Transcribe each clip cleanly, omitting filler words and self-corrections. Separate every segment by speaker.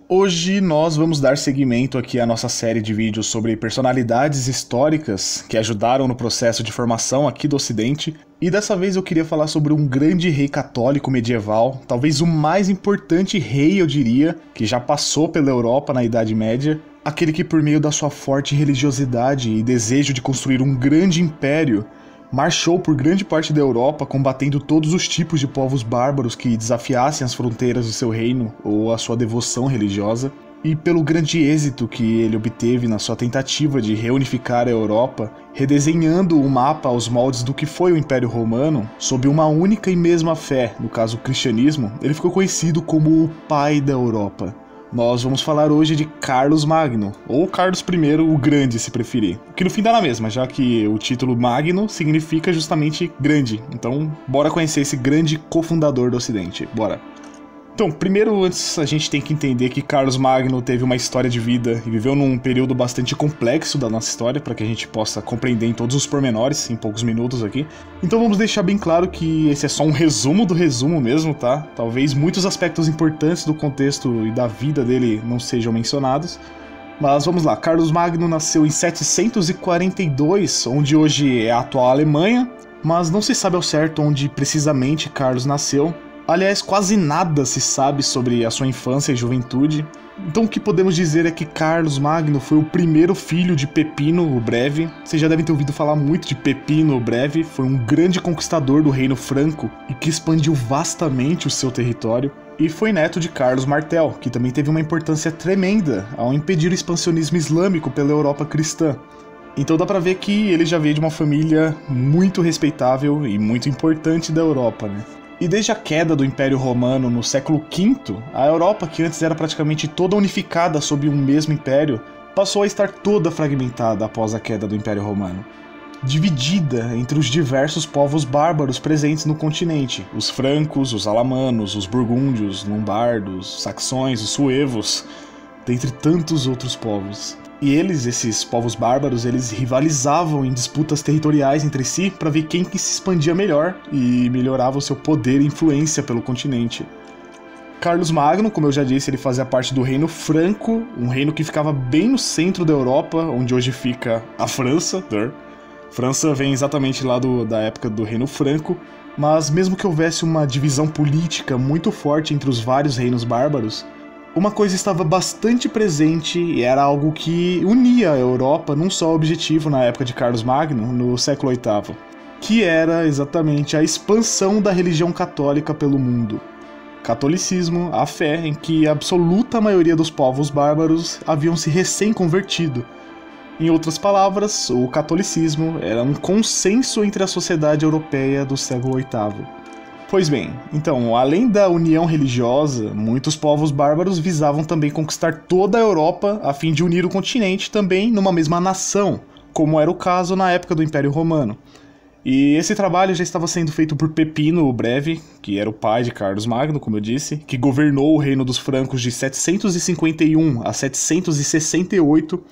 Speaker 1: Hoje nós vamos dar seguimento aqui à nossa série de vídeos sobre personalidades históricas que ajudaram no processo de formação aqui do Ocidente, e dessa vez eu queria falar sobre um grande rei católico medieval, talvez o mais importante rei, eu diria, que já passou pela Europa na Idade Média, aquele que por meio da sua forte religiosidade e desejo de construir um grande império, marchou por grande parte da Europa combatendo todos os tipos de povos bárbaros que desafiassem as fronteiras do seu reino ou a sua devoção religiosa, e pelo grande êxito que ele obteve na sua tentativa de reunificar a Europa, redesenhando o mapa aos moldes do que foi o Império Romano, sob uma única e mesma fé, no caso o cristianismo, ele ficou conhecido como o pai da Europa. Nós vamos falar hoje de Carlos Magno, ou Carlos I o Grande, se preferir. Que no fim dá na mesma, já que o título Magno significa justamente grande. Então, bora conhecer esse grande cofundador do Ocidente. Bora! Então, primeiro, antes a gente tem que entender que Carlos Magno teve uma história de vida e viveu num período bastante complexo da nossa história, para que a gente possa compreender em todos os pormenores, em poucos minutos aqui. Então vamos deixar bem claro que esse é só um resumo do resumo mesmo, tá? Talvez muitos aspectos importantes do contexto e da vida dele não sejam mencionados. Mas vamos lá, Carlos Magno nasceu em 742, onde hoje é a atual Alemanha, mas não se sabe ao certo onde precisamente Carlos nasceu. Aliás, quase nada se sabe sobre a sua infância e juventude. Então o que podemos dizer é que Carlos Magno foi o primeiro filho de Pepino o Breve. Vocês já devem ter ouvido falar muito de Pepino o Breve. Foi um grande conquistador do reino franco e que expandiu vastamente o seu território. E foi neto de Carlos Martel, que também teve uma importância tremenda ao impedir o expansionismo islâmico pela Europa cristã. Então dá pra ver que ele já veio de uma família muito respeitável e muito importante da Europa, né? E desde a queda do Império Romano no século V, a Europa, que antes era praticamente toda unificada sob um mesmo império, passou a estar toda fragmentada após a queda do Império Romano, dividida entre os diversos povos bárbaros presentes no continente, os francos, os alamanos, os burgúndios, lombardos, saxões, os suevos, dentre tantos outros povos. E esses povos bárbaros, eles rivalizavam em disputas territoriais entre si para ver quem que se expandia melhor e melhorava o seu poder e influência pelo continente. Carlos Magno, como eu já disse, ele fazia parte do Reino Franco, um reino que ficava bem no centro da Europa, onde hoje fica a França. França vem exatamente lá da época do Reino Franco, mas mesmo que houvesse uma divisão política muito forte entre os vários reinos bárbaros, uma coisa estava bastante presente e era algo que unia a Europa num só objetivo na época de Carlos Magno, no século VIII, que era exatamente a expansão da religião católica pelo mundo. Catolicismo, a fé em que a absoluta maioria dos povos bárbaros haviam se recém-convertido. Em outras palavras, o catolicismo era um consenso entre a sociedade europeia do século VIII. Pois bem, então, além da união religiosa, muitos povos bárbaros visavam também conquistar toda a Europa a fim de unir o continente também numa mesma nação, como era o caso na época do Império Romano. E esse trabalho já estava sendo feito por Pepino o Breve, que era o pai de Carlos Magno, como eu disse, que governou o reino dos francos de 751 a 768,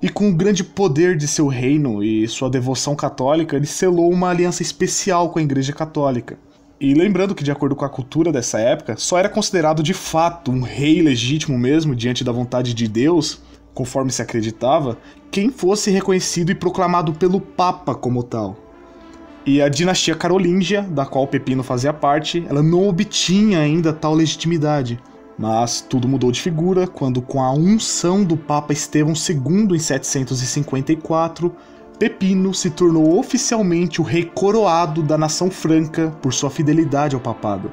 Speaker 1: e com o grande poder de seu reino e sua devoção católica, ele selou uma aliança especial com a Igreja Católica. E lembrando que, de acordo com a cultura dessa época, só era considerado de fato um rei legítimo mesmo, diante da vontade de Deus, conforme se acreditava, quem fosse reconhecido e proclamado pelo Papa como tal. E a dinastia carolíngia, da qual Pepino fazia parte, ela não obtinha ainda tal legitimidade. Mas tudo mudou de figura quando, com a unção do Papa Estevão II em 754, Pepino se tornou oficialmente o rei coroado da nação franca por sua fidelidade ao papado.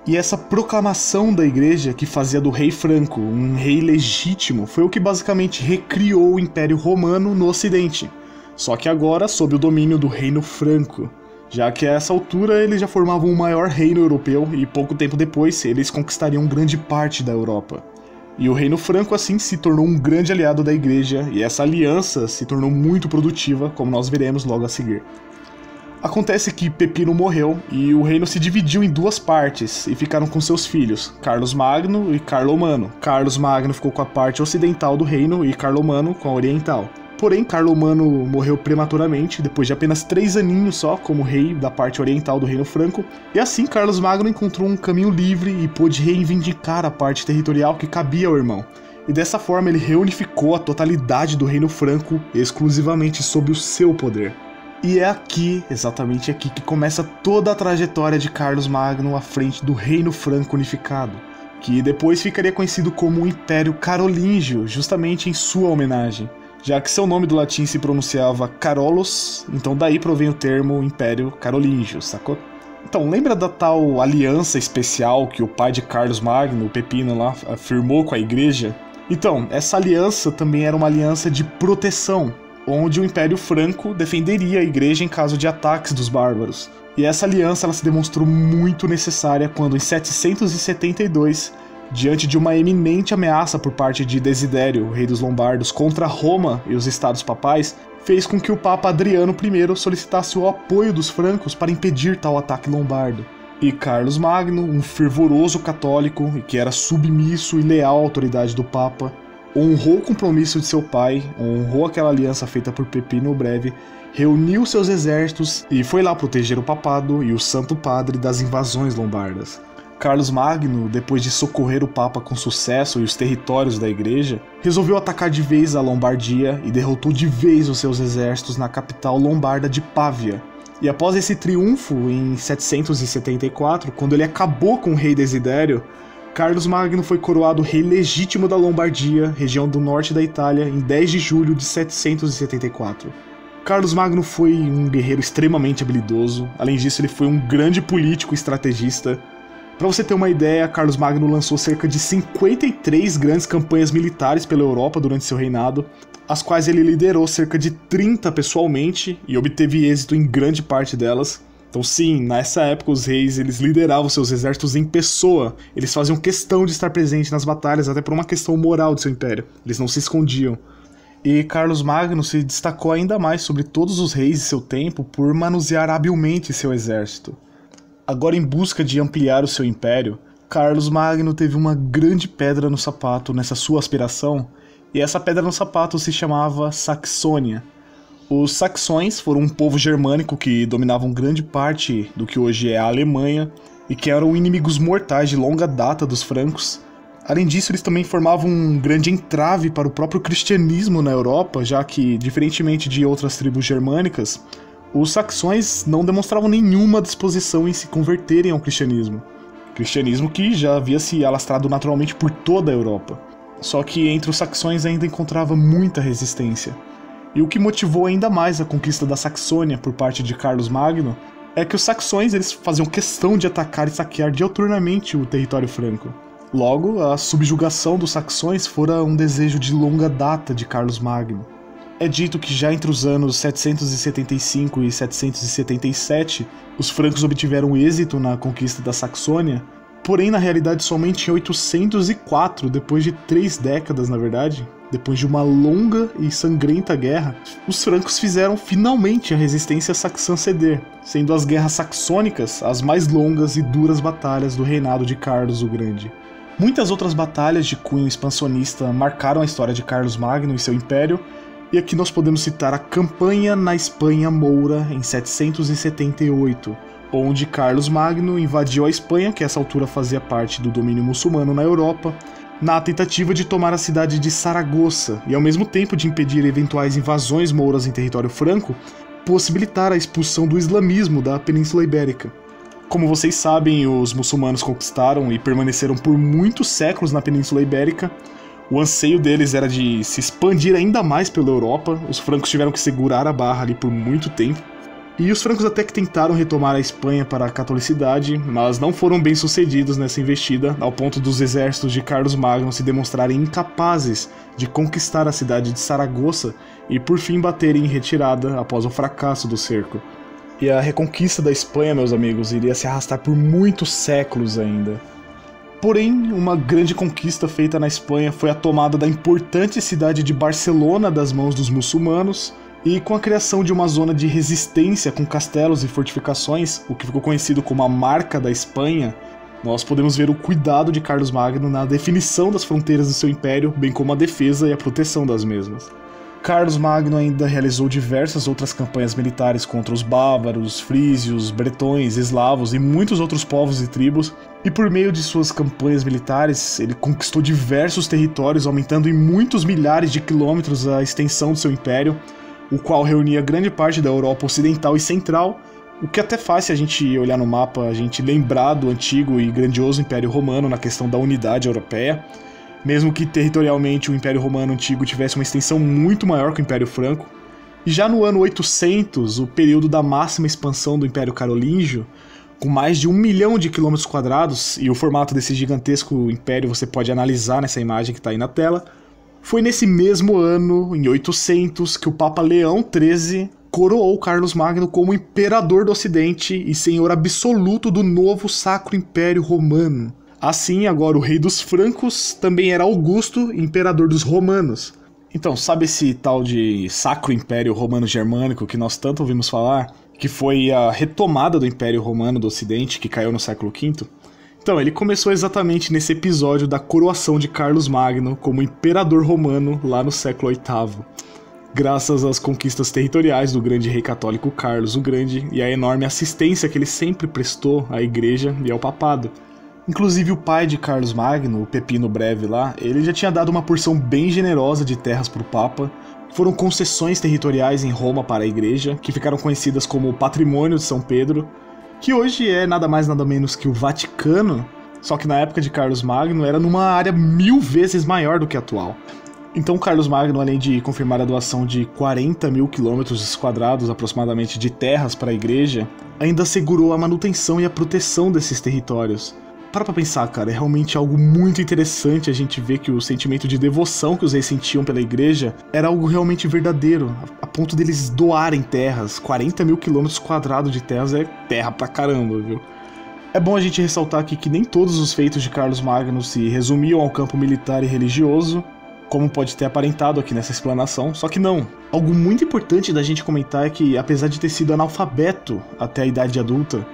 Speaker 1: E essa proclamação da igreja que fazia do rei franco um rei legítimo foi o que basicamente recriou o Império Romano no Ocidente, só que agora sob o domínio do Reino Franco, já que a essa altura eles já formavam o maior reino europeu e pouco tempo depois eles conquistariam grande parte da Europa. E o Reino Franco assim se tornou um grande aliado da igreja, e essa aliança se tornou muito produtiva, como nós veremos logo a seguir. Acontece que Pepino morreu e o reino se dividiu em duas partes e ficaram com seus filhos, Carlos Magno e Carlomano. Carlos Magno ficou com a parte ocidental do reino e Carlomano com a oriental. Porém, Carlomano morreu prematuramente, depois de apenas 3 aninhos só como rei da parte oriental do Reino Franco, e assim Carlos Magno encontrou um caminho livre e pôde reivindicar a parte territorial que cabia ao irmão. E dessa forma ele reunificou a totalidade do Reino Franco exclusivamente sob o seu poder. E é aqui, exatamente aqui, que começa toda a trajetória de Carlos Magno à frente do Reino Franco unificado, que depois ficaria conhecido como o Império Carolíngio, justamente em sua homenagem, já que seu nome do latim se pronunciava Carolus, então daí provém o termo Império Carolíngio, sacou? Então, lembra da tal aliança especial que o pai de Carlos Magno, o Pepino lá, firmou com a igreja? Então, essa aliança também era uma aliança de proteção, onde o Império Franco defenderia a igreja em caso de ataques dos bárbaros. E essa aliança ela se demonstrou muito necessária quando, em 772, diante de uma eminente ameaça por parte de Desidério, o rei dos Lombardos, contra Roma e os estados papais, fez com que o Papa Adriano I solicitasse o apoio dos francos para impedir tal ataque lombardo. E Carlos Magno, um fervoroso católico e que era submisso e leal à autoridade do Papa, honrou o compromisso de seu pai, honrou aquela aliança feita por Pepino o Breve, reuniu seus exércitos e foi lá proteger o papado e o Santo Padre das invasões lombardas. Carlos Magno, depois de socorrer o Papa com sucesso e os territórios da igreja, resolveu atacar de vez a Lombardia e derrotou de vez os seus exércitos na capital lombarda de Pávia. E após esse triunfo, em 774, quando ele acabou com o rei Desidério, Carlos Magno foi coroado rei legítimo da Lombardia, região do norte da Itália, em 10 de julho de 774. Carlos Magno foi um guerreiro extremamente habilidoso, além disso ele foi um grande político e estrategista. Para você ter uma ideia, Carlos Magno lançou cerca de 53 grandes campanhas militares pela Europa durante seu reinado, as quais ele liderou cerca de 30 pessoalmente e obteve êxito em grande parte delas. Então sim, nessa época os reis eles lideravam seus exércitos em pessoa, eles faziam questão de estar presente nas batalhas até por uma questão moral de seu império, eles não se escondiam. E Carlos Magno se destacou ainda mais sobre todos os reis de seu tempo por manusear habilmente seu exército. Agora, em busca de ampliar o seu império, Carlos Magno teve uma grande pedra no sapato nessa sua aspiração, e essa pedra no sapato se chamava Saxônia. Os saxões foram um povo germânico que dominavam grande parte do que hoje é a Alemanha, e que eram inimigos mortais de longa data dos francos. Além disso, eles também formavam um grande entrave para o próprio cristianismo na Europa, já que, diferentemente de outras tribos germânicas, os saxões não demonstravam nenhuma disposição em se converterem ao cristianismo. Cristianismo que já havia se alastrado naturalmente por toda a Europa. Só que entre os saxões ainda encontrava muita resistência. E o que motivou ainda mais a conquista da Saxônia por parte de Carlos Magno é que os saxões eles faziam questão de atacar e saquear diuturnamente o território franco. Logo, a subjugação dos saxões fora um desejo de longa data de Carlos Magno. É dito que já entre os anos 775 e 777, os francos obtiveram êxito na conquista da Saxônia, porém na realidade somente em 804, depois de 3 décadas na verdade, depois de uma longa e sangrenta guerra, os francos fizeram finalmente a resistência saxã ceder, sendo as guerras saxônicas as mais longas e duras batalhas do reinado de Carlos o Grande. Muitas outras batalhas de cunho expansionista marcaram a história de Carlos Magno e seu império, e aqui nós podemos citar a campanha na Espanha Moura em 778, onde Carlos Magno invadiu a Espanha, que a essa altura fazia parte do domínio muçulmano na Europa, na tentativa de tomar a cidade de Saragoça e ao mesmo tempo de impedir eventuais invasões mouras em território franco, possibilitar a expulsão do islamismo da Península Ibérica. Como vocês sabem, os muçulmanos conquistaram e permaneceram por muitos séculos na Península Ibérica. O anseio deles era de se expandir ainda mais pela Europa, os francos tiveram que segurar a barra ali por muito tempo. E os francos até que tentaram retomar a Espanha para a catolicidade, mas não foram bem sucedidos nessa investida, ao ponto dos exércitos de Carlos Magno se demonstrarem incapazes de conquistar a cidade de Saragoça e por fim baterem em retirada após o fracasso do cerco. E a reconquista da Espanha, meus amigos, iria se arrastar por muitos séculos ainda. Porém, uma grande conquista feita na Espanha foi a tomada da importante cidade de Barcelona das mãos dos muçulmanos, e com a criação de uma zona de resistência com castelos e fortificações, o que ficou conhecido como a Marca da Espanha, nós podemos ver o cuidado de Carlos Magno na definição das fronteiras do seu império, bem como a defesa e a proteção das mesmas. Carlos Magno ainda realizou diversas outras campanhas militares contra os bávaros, frísios, bretões, eslavos e muitos outros povos e tribos, e por meio de suas campanhas militares, ele conquistou diversos territórios, aumentando em muitos milhares de quilômetros a extensão do seu império, o qual reunia grande parte da Europa Ocidental e Central, o que até faz, se a gente olhar no mapa, a gente lembrar do antigo e grandioso Império Romano na questão da unidade europeia. Mesmo que territorialmente o Império Romano Antigo tivesse uma extensão muito maior que o Império Franco. E já no ano 800, o período da máxima expansão do Império Carolíngio, com mais de 1 milhão de quilômetros quadrados, e o formato desse gigantesco império você pode analisar nessa imagem que está aí na tela, foi nesse mesmo ano, em 800, que o Papa Leão XIII coroou Carlos Magno como imperador do Ocidente e senhor absoluto do novo Sacro Império Romano. Assim, agora o rei dos francos também era Augusto, imperador dos romanos. Então, sabe esse tal de Sacro Império Romano Germânico que nós tanto ouvimos falar? Que foi a retomada do Império Romano do Ocidente, que caiu no século V? Então, ele começou exatamente nesse episódio da coroação de Carlos Magno como imperador romano lá no século VIII. Graças às conquistas territoriais do grande rei católico Carlos o Grande e à enorme assistência que ele sempre prestou à igreja e ao papado. Inclusive o pai de Carlos Magno, o Pepino Breve lá, ele já tinha dado uma porção bem generosa de terras para o Papa. Foram concessões territoriais em Roma para a igreja, que ficaram conhecidas como o Patrimônio de São Pedro, que hoje é nada mais nada menos que o Vaticano, só que na época de Carlos Magno era numa área 1000 vezes maior do que a atual. Então Carlos Magno, além de confirmar a doação de 40 mil quilômetros quadrados aproximadamente de terras para a igreja, ainda assegurou a manutenção e a proteção desses territórios. Para pra pensar, cara, é realmente algo muito interessante a gente ver que o sentimento de devoção que os reis sentiam pela igreja era algo realmente verdadeiro, a ponto deles doarem terras. 40 mil quilômetros quadrados de terras é terra pra caramba, viu? É bom a gente ressaltar aqui que nem todos os feitos de Carlos Magno se resumiam ao campo militar e religioso, como pode ter aparentado aqui nessa explanação, só que não. Algo muito importante da gente comentar é que, apesar de ter sido analfabeto até a idade adulta,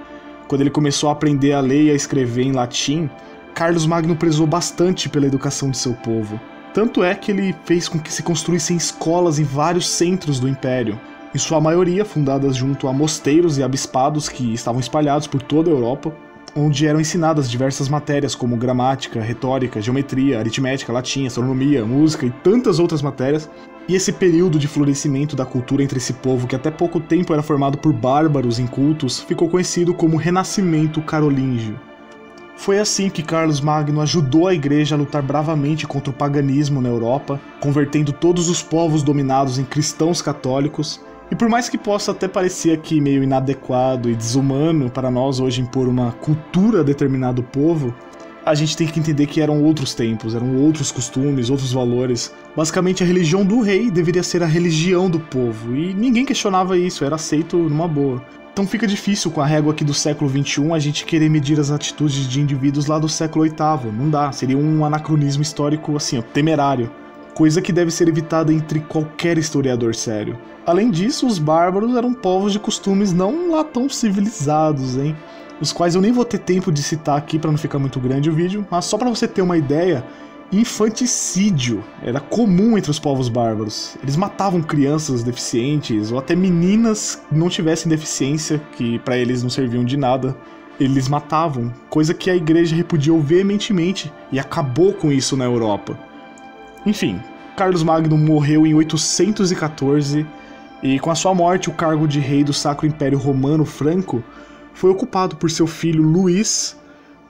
Speaker 1: quando ele começou a aprender a ler e a escrever em latim, Carlos Magno prezou bastante pela educação de seu povo. Tanto é que ele fez com que se construíssem escolas em vários centros do império, em sua maioria fundadas junto a mosteiros e abispados que estavam espalhados por toda a Europa, onde eram ensinadas diversas matérias como gramática, retórica, geometria, aritmética, latim, astronomia, música e tantas outras matérias. E esse período de florescimento da cultura entre esse povo, que até pouco tempo era formado por bárbaros incultos, ficou conhecido como Renascimento Carolíngio. Foi assim que Carlos Magno ajudou a igreja a lutar bravamente contra o paganismo na Europa, convertendo todos os povos dominados em cristãos católicos. E por mais que possa até parecer aqui meio inadequado e desumano para nós hoje impor uma cultura a determinado povo, a gente tem que entender que eram outros tempos, eram outros costumes, outros valores. Basicamente a religião do rei deveria ser a religião do povo, e ninguém questionava isso, era aceito numa boa. Então fica difícil com a régua aqui do século XXI a gente querer medir as atitudes de indivíduos lá do século VIII, não dá, seria um anacronismo histórico assim, ó, temerário. Coisa que deve ser evitada entre qualquer historiador sério. Além disso, os bárbaros eram povos de costumes não lá tão civilizados, hein? Os quais eu nem vou ter tempo de citar aqui para não ficar muito grande o vídeo, mas só para você ter uma ideia, infanticídio era comum entre os povos bárbaros. Eles matavam crianças deficientes ou até meninas que não tivessem deficiência, que para eles não serviam de nada. Eles matavam, coisa que a igreja repudiou veementemente e acabou com isso na Europa. Enfim, Carlos Magno morreu em 814 e com a sua morte o cargo de rei do Sacro Império Romano Franco foi ocupado por seu filho Luís,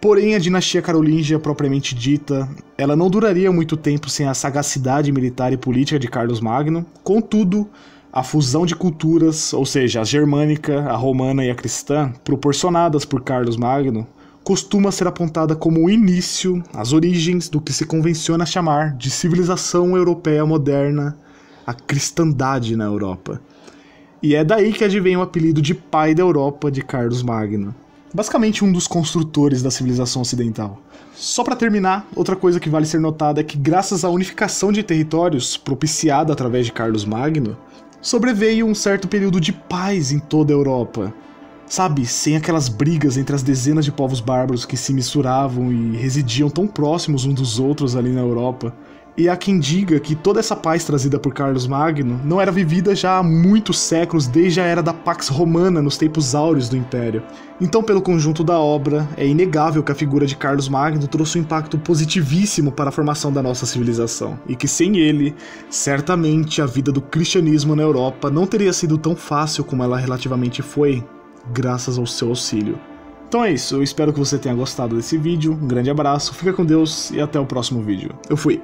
Speaker 1: porém a dinastia carolíngia propriamente dita, ela não duraria muito tempo sem a sagacidade militar e política de Carlos Magno. Contudo, a fusão de culturas, ou seja, a germânica, a romana e a cristã, proporcionadas por Carlos Magno, costuma ser apontada como o início, as origens do que se convenciona chamar de civilização europeia moderna, a cristandade na Europa. E é daí que advém o apelido de pai da Europa de Carlos Magno. Basicamente um dos construtores da civilização ocidental. Só para terminar, outra coisa que vale ser notada é que graças à unificação de territórios propiciada através de Carlos Magno, sobreveio um certo período de paz em toda a Europa. Sabe, sem aquelas brigas entre as dezenas de povos bárbaros que se misturavam e residiam tão próximos uns dos outros ali na Europa. E há quem diga que toda essa paz trazida por Carlos Magno não era vivida já há muitos séculos, desde a era da Pax Romana, nos tempos áureos do Império. Então, pelo conjunto da obra, é inegável que a figura de Carlos Magno trouxe um impacto positivíssimo para a formação da nossa civilização, e que sem ele, certamente a vida do cristianismo na Europa não teria sido tão fácil como ela relativamente foi, graças ao seu auxílio. Então é isso, eu espero que você tenha gostado desse vídeo, um grande abraço, fica com Deus e até o próximo vídeo. Eu fui!